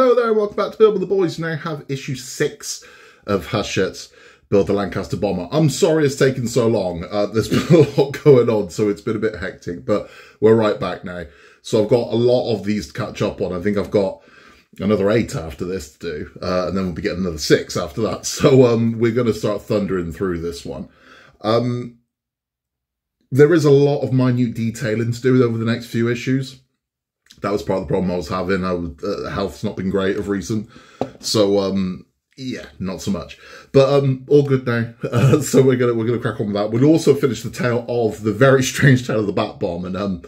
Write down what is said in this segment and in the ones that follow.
Hello there, welcome back to Build with the Boys. We now have issue 6 of Hachette's Build the Lancaster Bomber. I'm sorry it's taken so long. There's been a lot going on, so it's been a bit hectic, but we're right back now. So I've got a lot of these to catch up on. I think I've got another 8 after this to do, and then we'll be getting another 6 after that. So we're going to start thundering through this one. There is a lot of minute detailing to do over the next few issues. That was part of the problem I was having. Health's not been great of recent. So, yeah, not so much. But all good now. So we're gonna crack on with that. We'll also finish the tale of the very strange tale of the batbomb, and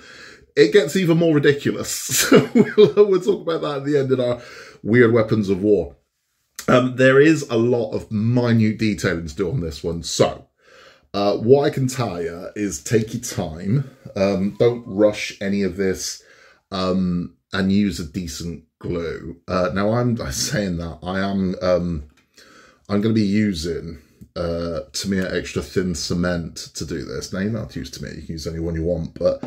it gets even more ridiculous. So we'll talk about that at the end in our weird weapons of war. There is a lot of minute detailing to do on this one. So what I can tell you is take your time. Don't rush any of this. And use a decent glue. Now I'm saying that I'm going to be using Tamiya extra thin cement to do this. Now you don't have to use Tamiya, you can use any one you want, but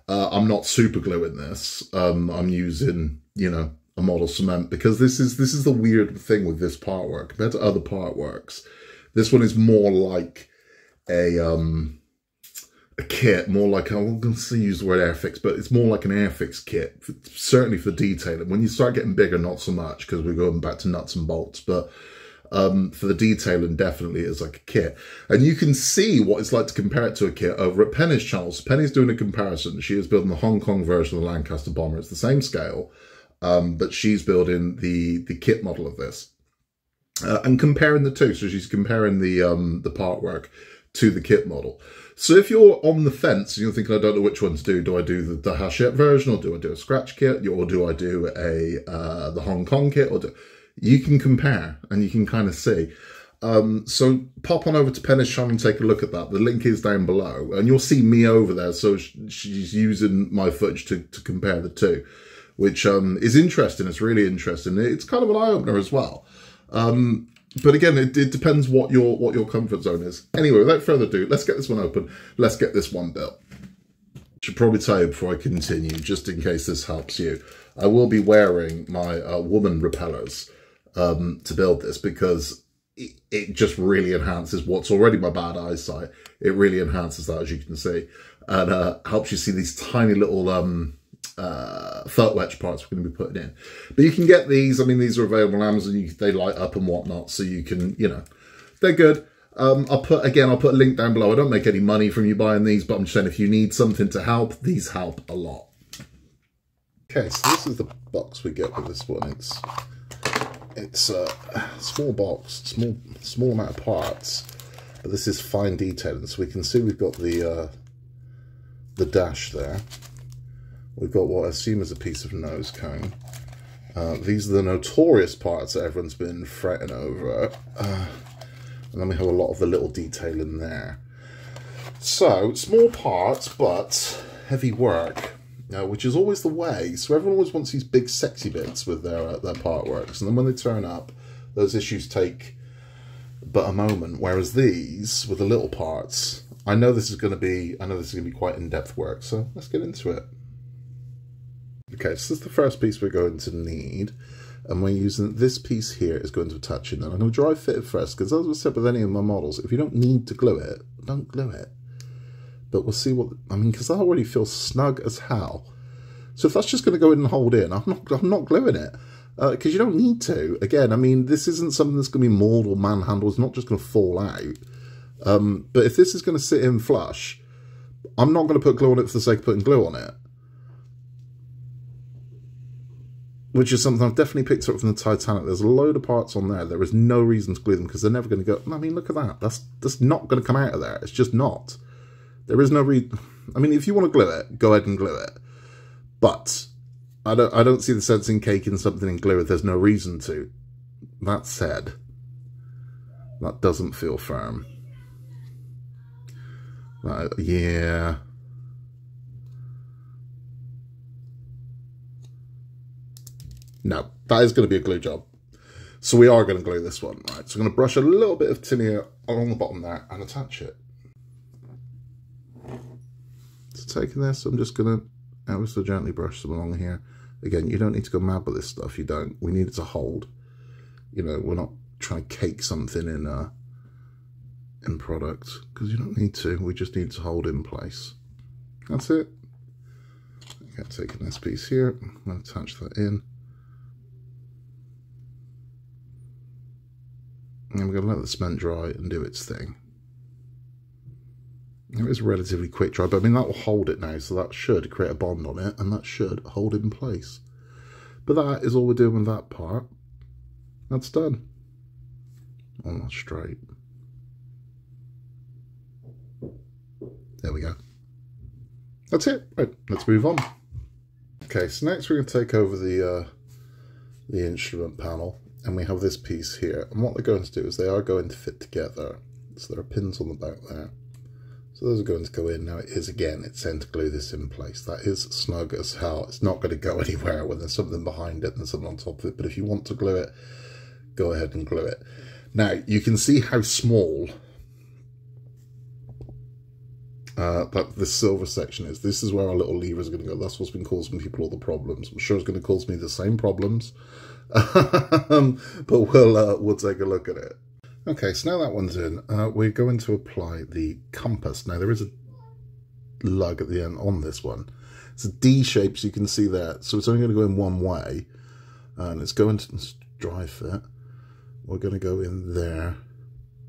I'm not super gluing this. I'm using, you know, a model cement because this is the weird thing with this part work compared to other part works. This one is more like a kit, more like, I'm going to use the word airfix, but it's more like an airfix kit, certainly for detailing. When you start getting bigger, not so much, because we're going back to nuts and bolts, but for the detailing, definitely is like a kit. And you can see what it's like to compare it to a kit over at Penny's channel. So Penny's doing a comparison. She is building the Hong Kong version of the Lancaster Bomber. It's the same scale, but she's building the kit model of this. And comparing the two, so she's comparing the part work to the kit model. So if you're on the fence and you're thinking, I don't know which one to do, do I do the Hachette version, or do I do a scratch kit, or do I do the Hong Kong kit, you can compare and you can kind of see. So pop on over to Penny's channel and take a look at that. The link is down below, and you'll see me over there. So she's using my footage to compare the two, which is interesting. It's really interesting. It's kind of an eye-opener as well. But again, it depends what your comfort zone is. Anyway, without further ado, let's get this one open. Let's get this one built. Should probably tell you before I continue, just in case this helps you, I will be wearing my woman repellers to build this because it just really enhances what's already my bad eyesight. It really enhances that, as you can see, and helps you see these tiny little felt wedge parts we're going to be putting in. But you can get these. I mean, these are available on Amazon. They light up and whatnot, so you can, you know, they're good. I'll put a link down below. I don't make any money from you buying these, but I'm just saying if you need something to help, these help a lot. Okay, so this is the box we get with this one. It's a small box, small amount of parts, but this is fine detailing. So we can see we've got the dash there. We've got what I assume is a piece of nose cone. These are the notorious parts that everyone's been fretting over. And then we have a lot of the little detail in there. So, small parts, but heavy work, which is always the way. So everyone always wants these big sexy bits with their part works. And then when they turn up, those issues take but a moment. Whereas these, with the little parts, I know this is going to be quite in-depth work. So let's get into it. Okay, so this is the first piece we're going to need, and we're using this piece here is going to attach in. And I'm going to dry fit it first, because as I said with any of my models, if you don't need to glue it, don't glue it. But we'll see what, I mean, because that already feels snug as hell. So if that's just going to go in and hold in, I'm not gluing it, because you don't need to. Again, I mean, this isn't something that's going to be mauled or manhandled. It's not just going to fall out. But if this is going to sit in flush, I'm not going to put glue on it for the sake of putting glue on it. Which is something I've definitely picked up from the Titanic. There's a load of parts on there. There is no reason to glue them because they're never going to go. I mean, look at that. That's not going to come out of there. It's just not. There is no reason. I mean, if you want to glue it, go ahead and glue it. But I don't see the sense in caking something in glue if there's no reason to. That said, that doesn't feel firm. Yeah. No, that is going to be a glue job. So we are going to glue this one, right? So I'm going to brush a little bit of Tamiya along the bottom there and attach it. So taking this, I'm just going to ever so gently brush them along here Again, you don't need to go mad with this stuff. You don't. We need it to hold. You know, we're not trying to cake something in product, because you don't need to. We just need to hold in place. That's it. Okay, taking this piece here, I'm going to attach that in. And we're going to let the cement dry and do its thing. It is relatively quick dry, but I mean, that will hold it now, so that should create a bond on it, and that should hold it in place. But that is all we're doing with that part. That's done. Almost straight. There we go. That's it. Right, let's move on. Okay, so next we're going to take over the instrument panel, and we have this piece here. And what they're going to do is they are going to fit together. So there are pins on the back there. So those are going to go in. Now it is, again, it's saying to glue this in place. That is snug as hell. It's not going to go anywhere when there's something behind it and something on top of it. But if you want to glue it, go ahead and glue it. Now, you can see how small that this silver section is. This is where our little lever is going to go. That's what's been causing people all the problems. I'm sure it's going to cause me the same problems. But we'll take a look at it. Okay, so now that one's in, we're going to apply the compass. Now, there is a lug at the end on this one. It's a D shape, so you can see that. So it's only going to go in one way. And it's going to dry fit. We're going to go in there.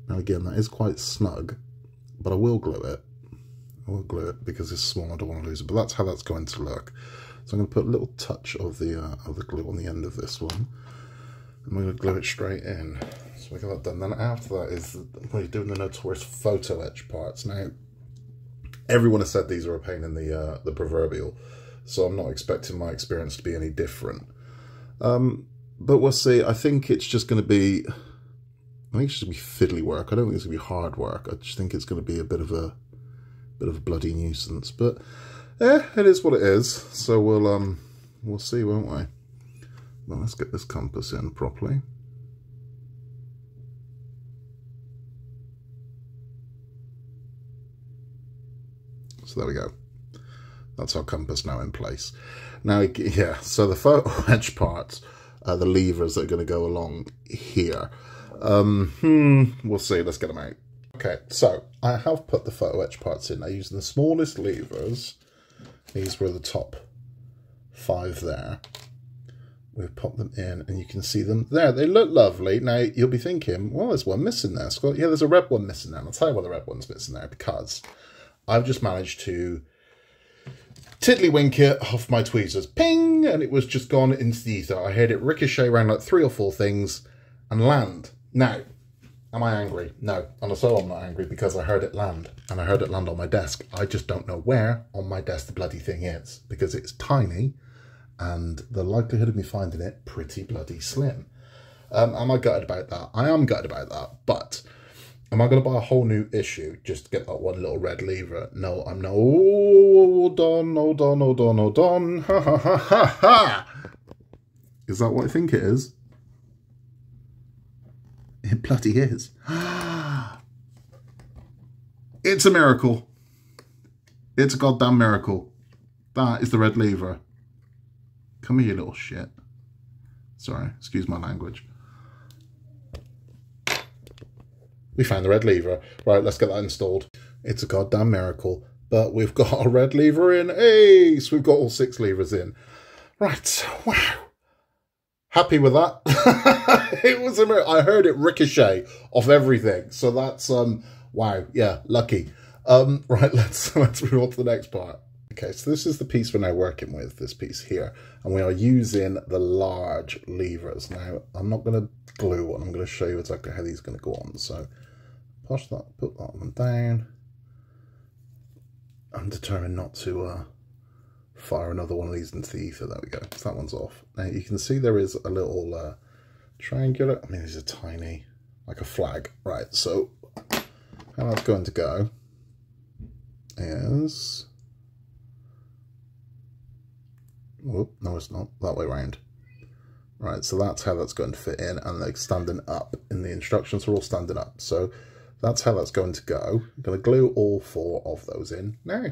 Now, again, that is quite snug, but I will glue it. I will glue it because it's small. I don't want to lose it, but that's how that's going to look. So I'm going to put a little touch of the glue on the end of this one, and we're going to glue it straight in. So we get that done. Then after that is we're doing the notorious photo etch parts. Now, everyone has said these are a pain in the proverbial, so I'm not expecting my experience to be any different. But we'll see. I think it's just going to be, I think it's just going to be fiddly work. I don't think it's going to be hard work. I just think it's going to be a bit of a bloody nuisance. But it is what it is. So we'll see, won't we? Well, let's get this compass in properly. So there we go. That's our compass now in place. Now, yeah, so the photo etch parts, the levers that are going to go along here. We'll see. Let's get them out. Okay, so I have put the photo etch parts in now using the smallest levers. These were the top 5 there. We've popped them in and you can see them there. They look lovely. Now, you'll be thinking, well, there's one missing there, Scott. Yeah, there's a red one missing there. And I'll tell you why the red one's missing there, because I've just managed to tiddlywink it off my tweezers. Ping! And it was just gone into the ether. I heard it ricochet around like 3 or 4 things and land. Now, am I angry? No. And so I'm not angry because I heard it land. And I heard it land on my desk. I just don't know where on my desk the bloody thing is, because it's tiny and the likelihood of me finding it pretty bloody slim. Am I gutted about that? I am gutted about that, but am I going to buy a whole new issue just to get that one little red lever? No, I'm not. Hold on, hold on, hold on, hold on. Ha ha ha ha ha. Is that what I think it is? It bloody is. It's a miracle. It's a goddamn miracle. That is the red lever. Come here, you little shit. Sorry, excuse my language. We found the red lever. Right, let's get that installed. It's a goddamn miracle, but we've got a red lever in. Hey, so we've got all 6 levers in. Right, wow. Happy with that. It was a miracle. I heard it ricochet off everything. So that's, wow, yeah, lucky. Right, let's move on to the next part. Okay, so this is the piece we're now working with, this piece here. And we are using the large levers. Now, I'm not going to glue one. I'm going to show you exactly how these are going to go on. So, push that, put that one down. I'm determined not to fire another one of these into the ether. There we go. So that one's off. Now, you can see there is a little triangular. I mean, these are tiny, like a flag. Right, so how that's going to go is... Whoop, no, it's not. That way around. Right, so that's how that's going to fit in, and they're standing up. In the instructions, are all standing up. So that's how that's going to go. I'm going to glue all 4 of those in now.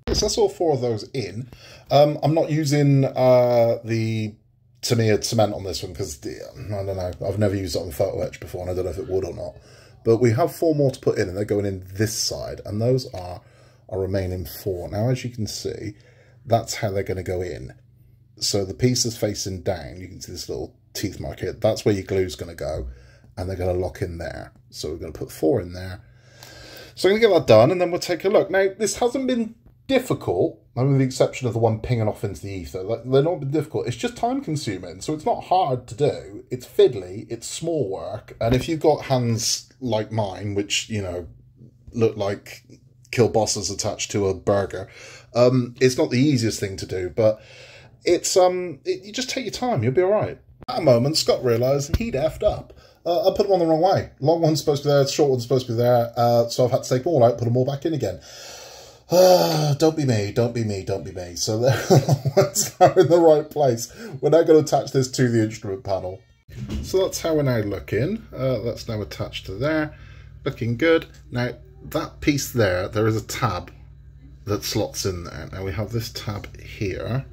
So that's all 4 of those in. I'm not using the Tamiya cement on this one because, I don't know, I've never used it on the photo etch before and I don't know if it would or not. But we have 4 more to put in and they're going in this side, and those are our remaining 4. Now, as you can see, that's how they're going to go in. So the piece is facing down. You can see this little teeth mark here. That's where your glue's going to go, and they're going to lock in there. So we're going to put 4 in there. So I'm going to get that done, and then we'll take a look. Now, this hasn't been difficult, I mean, with the exception of the one pinging off into the ether. They're not been difficult. It's just time consuming, so it's not hard to do. It's fiddly, it's small work, and if you've got hands like mine, which, you know, look like kill bosses attached to a burger, it's not the easiest thing to do, but it's you just take your time, you'll be all right. At a moment, Scott realised he'd effed up. I put them on the wrong way. Long one's supposed to be there, short one's supposed to be there, so I've had to take them all out, put them all back in again. Don't be me, don't be me, don't be me. So that's now in the right place. We're now going to attach this to the instrument panel. So that's how we're now looking. That's now attached to there. Looking good. Now, that piece there is a tab that slots in there. Now we have this tab here.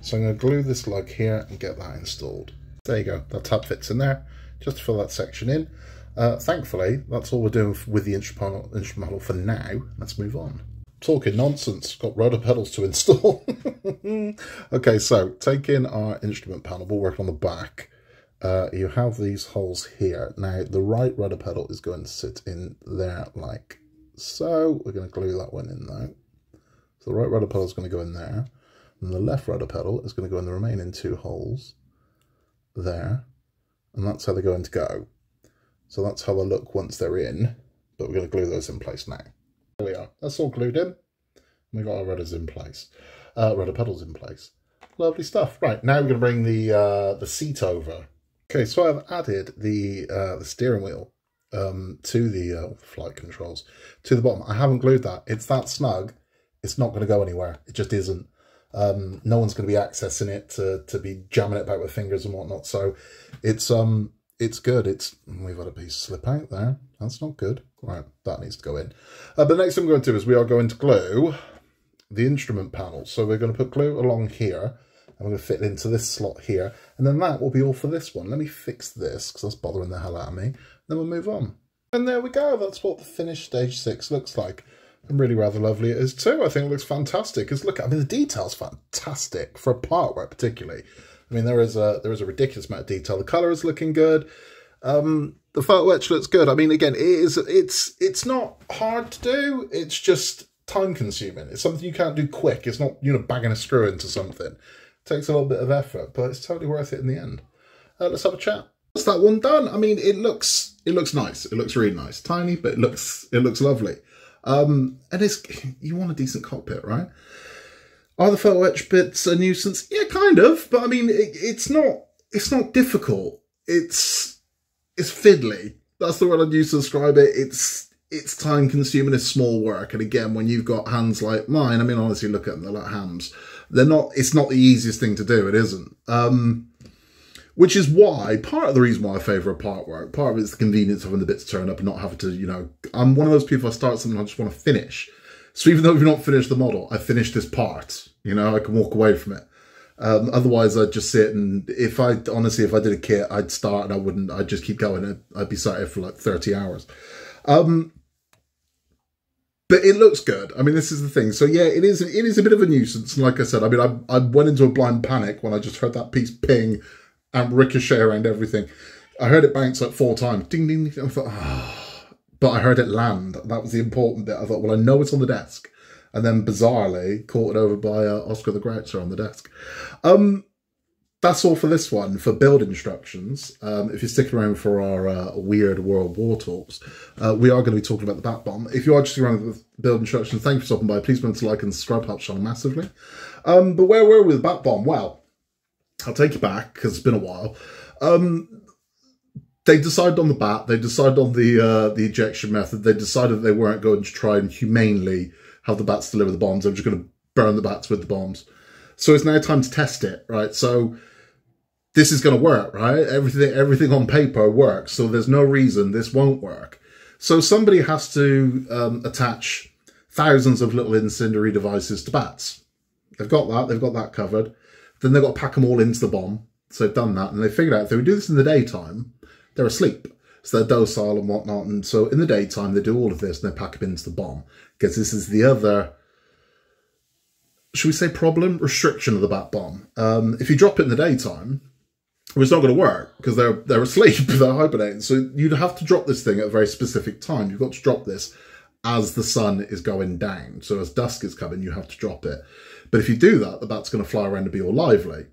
So I'm going to glue this lug here and get that installed. There you go. That tab fits in there. Just to fill that section in. Thankfully, that's all we're doing with the instrument panel for now. Let's move on. Talking nonsense, got rotor pedals to install. Okay, so taking our instrument panel, we'll work on the back. You have these holes here. Now, the right rudder pedal is going to sit in there like so. We're going to glue that one in though. So the right rudder pedal is going to go in there. And the left rudder pedal is going to go in the remaining 2 holes there. And that's how they're going to go. So that's how they'll look once they're in. But we're going to glue those in place now. There we are. That's all glued in. We've got our rudders in place. Rudder pedals in place. Lovely stuff. Right, now we're going to bring the seat over. Okay, so I've added the steering wheel to the flight controls to the bottom. I haven't glued that. It's that snug. It's not going to go anywhere. It just isn't. No one's going to be accessing it to be jamming it about with fingers and whatnot. So it's good. We've had a piece slip out there. That's not good. Right, that needs to go in. But the next thing we're going to do is we are going to glue the instrument panel. So we're going to put glue along here, and we're going to fit it into this slot here, and then that will be all for this one. Let me fix this because that's bothering the hell out of me. Then we'll move on. And there we go. That's what the finished stage 6 looks like. And really rather lovely it is too. I think it looks fantastic. Because look, I mean, the detail's fantastic for a part work particularly. I mean, there is a ridiculous amount of detail. The colour is looking good. The photo etch looks good. I mean, again, it's not hard to do. It's just time consuming. It's something you can't do quick. It's not, you know, banging a screw into something. It takes a little bit of effort, but it's totally worth it in the end. Let's have a chat. That's that one done. I mean, it looks nice. It looks really nice. Tiny, but it looks lovely. And you want a decent cockpit, right? Are the photo etch bits a nuisance? Yeah, kind of. But I mean, it's not difficult. It's fiddly. That's the word I'd use to describe it. It's time consuming, it's small work. And again, when you've got hands like mine, I mean, honestly, look at them, they're like hams. It's not the easiest thing to do. It isn't. Which is why, part of the reason why I favour a part work, part of it is the convenience of having the bits turn up and not having to, you know, I'm one of those people, I start something, I just want to finish. So even though we've not finished the model, I finished this part, you know, I can walk away from it. Otherwise I'd just sit and if I did a kit, I'd start and I'd just keep going. I'd be sat here for like 30 hours. But it looks good. I mean, this is the thing. So yeah, it is a bit of a nuisance. And like I said, I mean, I went into a blind panic when I just heard that piece ping and ricochet around everything. I heard it bounce like 4 times. Ding, ding, ding. I thought, oh. But I heard it land. That was the important bit. I thought, well, I know it's on the desk. And then bizarrely caught it over by Oscar the Groucher on the desk. That's all for this one, for build instructions. If you're sticking around for our weird World War talks, we are going to be talking about the batbomb. If you are just around with build instructions, thank you for stopping by. Please remember to like and subscribe, helps channel massively. But where were we with the batbomb? Well, I'll take you back because it's been a while. They decided on the bat. They decided on the ejection method. They decided they weren't going to try and humanely have the bats deliver the bombs. They were just going to burn the bats with the bombs. So it's now time to test it, right? So this is going to work, right? Everything on paper works. So there's no reason this won't work. So somebody has to attach thousands of little incendiary devices to bats. They've got that covered. Then they've got to pack them all into the bomb. So they've done that, and they figured out if they would do this in the daytime, they're asleep. So they're docile and whatnot, and so in the daytime they do all of this and they pack them into the bomb. Because this is the other, should we say problem? Restriction of the bat bomb. If you drop it in the daytime, well, it's not going to work because they're asleep, they're hibernating. So you'd have to drop this thing at a very specific time. You've got to drop this as the sun is going down. So as dusk is coming, you have to drop it. But if you do that, the bat's going to fly around and be all lively.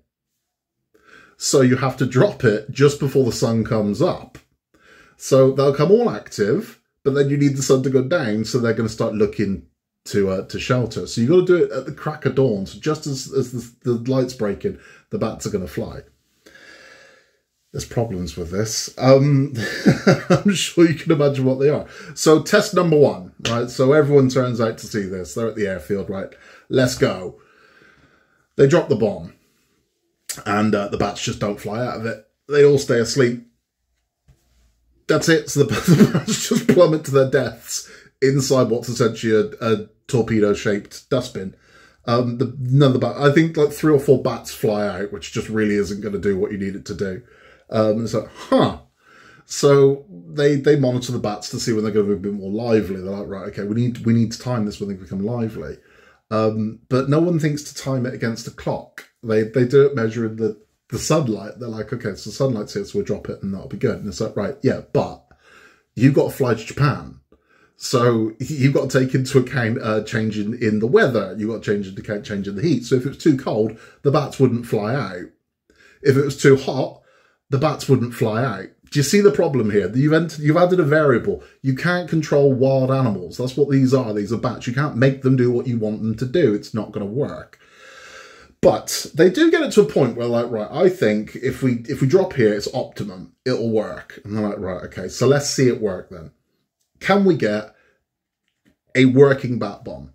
So you have to drop it just before the sun comes up. So they'll come all active, but then you need the sun to go down, so they're going to start looking to shelter. So you've got to do it at the crack of dawn. So just as the light's breaking, the bats are going to fly. There's problems with this. I'm sure you can imagine what they are. So test number one, right? So everyone turns out to see this. They're at the airfield, right? Let's go. They drop the bomb, and the bats just don't fly out of it. They all stay asleep. That's it. So the bats just plummet to their deaths inside what's essentially a torpedo-shaped dustbin. None of the bats, I think like 3 or 4 bats fly out, which just really isn't going to do what you need it to do. It's like, huh. So they monitor the bats to see when they're going to be a bit more lively. They're like, right, okay, we need to time this when they become lively. But no one thinks to time it against a clock. They do it measuring the sunlight. They're like, okay, so sunlight's here, so we'll drop it and that'll be good. And it's like, right, yeah, but you've got to fly to Japan. So you've got to take into account change in the weather. You've got to change into account change in the heat. So if it was too cold, the bats wouldn't fly out. If it was too hot, the bats wouldn't fly out. Do you see the problem here? You've added a variable. You can't control wild animals. That's what these are. These are bats. You can't make them do what you want them to do. It's not going to work. But they do get it to a point where, like, right, I think if we drop here, it's optimum. It'll work. And they're like, right, okay, so let's see it work then. Can we get a working bat bomb?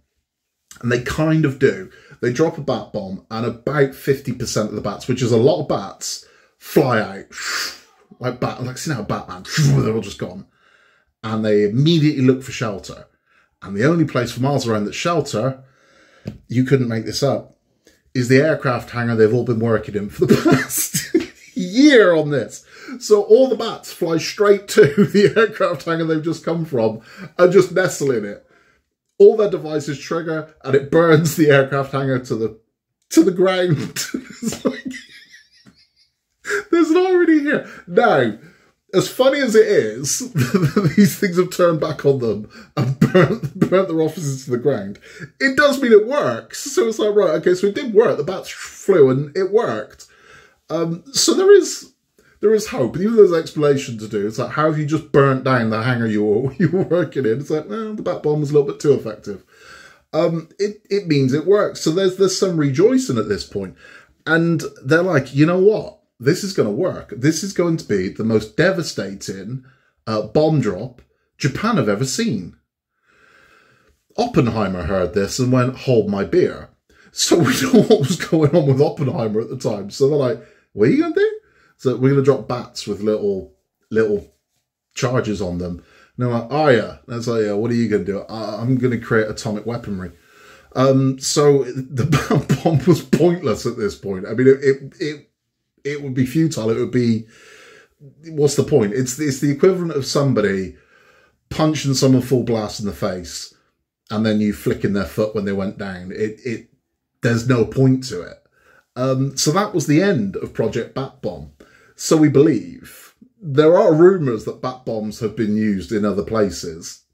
And they kind of do. They drop a bat bomb, and about 50% of the bats, which is a lot of bats, fly out. Like see now Batman, they're all just gone. And they immediately look for shelter. And the only place for miles around that's shelter, you couldn't make this up, is the aircraft hangar they've all been working in for the past year on this. So all the bats fly straight to the aircraft hangar they've just come from and just nestle in it. All their devices trigger and it burns the aircraft hangar to the ground. It's like, there's an irony here. Now, as funny as it is, these things have turned back on them and burnt their offices to the ground. It does mean it works. So it's like, right, okay, so it did work. The bats flew and it worked. So there is hope. And even there's an explanation to do. It's like, how have you just burnt down the hangar you were working in? It's like, well, the bat bomb was a little bit too effective. It means it works. So there's some rejoicing at this point. And they're like, you know what? This is going to work. This is going to be the most devastating bomb drop Japan have ever seen. Oppenheimer heard this and went, hold my beer. So we know what was going on with Oppenheimer at the time. So they're like, what are you going to do? So we're going to drop bats with little charges on them. And they're like, oh yeah. And it's like, yeah, what are you going to do? I'm going to create atomic weaponry. So the bomb was pointless at this point. I mean, it would be futile. It would be, what's the point? It's the equivalent of somebody punching someone full blast in the face and then you flicking their foot when they went down. There's no point to it. So that was the end of Project Bat Bomb. So we believe. There are rumours that bat bombs have been used in other places,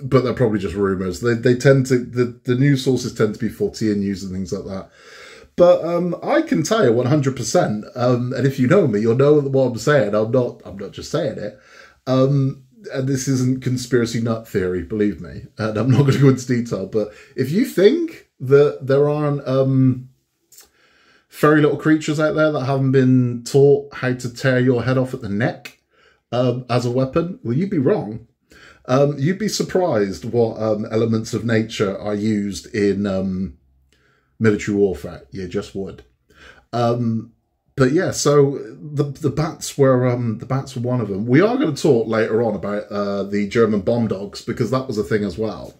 but they're probably just rumours. They tend to, the news sources tend to be 14 news and things like that. But I can tell you 100%, and if you know me, you'll know what I'm saying. I'm not just saying it. And this isn't conspiracy nut theory, believe me. And I'm not going to go into detail. But if you think that there aren't furry little creatures out there that haven't been taught how to tear your head off at the neck as a weapon, well, you'd be wrong. You'd be surprised what elements of nature are used in military warfare. You just would. But yeah, so the bats were one of them. We are going to talk later on about the German bomb dogs, because that was a thing as well.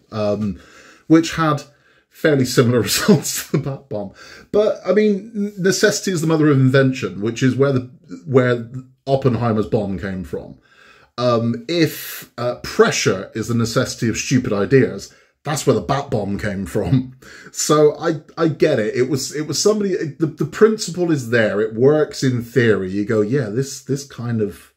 which had fairly similar results to the bat-bomb. But, I mean, necessity is the mother of invention, which is where Oppenheimer's bomb came from. If pressure is the necessity of stupid ideas, that's where the bat-bomb came from. So I get it. It was somebody, the principle is there. It works in theory. You go, yeah, this kind of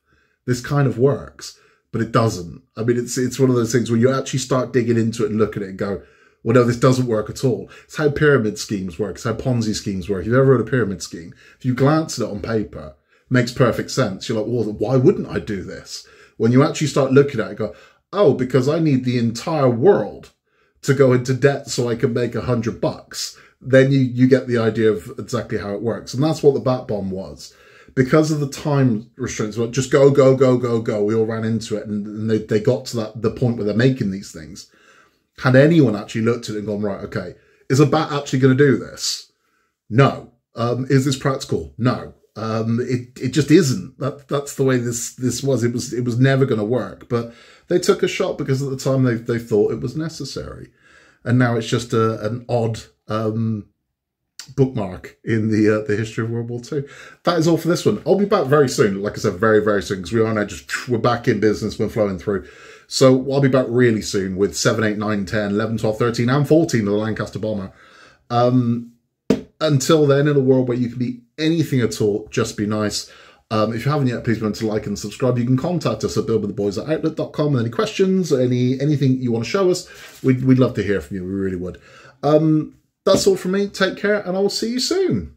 works, but it doesn't. I mean, it's one of those things where you actually start digging into it and look at it and go, well, no, this doesn't work at all. It's how pyramid schemes work. It's how Ponzi schemes work. If you've ever heard a pyramid scheme, if you glance at it on paper, it makes perfect sense. You're like, well, why wouldn't I do this? When you actually start looking at it, you go, oh, because I need the entire world to go into debt so I can make $100. Then you get the idea of exactly how it works. And that's what the bat bomb was. Because of the time restraints, well, just go, go, go, go, go. We all ran into it, and they got to the point where they're making these things. Had anyone actually looked at it and gone, right, okay, is a bat actually going to do this? No. Is this practical? No. It just isn't. That's the way this was. It was never going to work. But they took a shot because at the time they thought it was necessary, and now it's just an odd bookmark in the history of World War II. That is all for this one. I'll be back very soon. Like I said, very, very soon, because we are now we're back in business. We're flowing through. So I'll be back really soon with 7, 8, 9, 10, 11, 12, 13, and 14 of the Lancaster bomber. Until then, in a world where you can be anything at all, just be nice. If you haven't yet, please remember to like and subscribe. You can contact us at buildwiththeboys@outlook.com with any questions, anything you want to show us. We'd love to hear from you. We really would. That's all from me. Take care, and I will see you soon.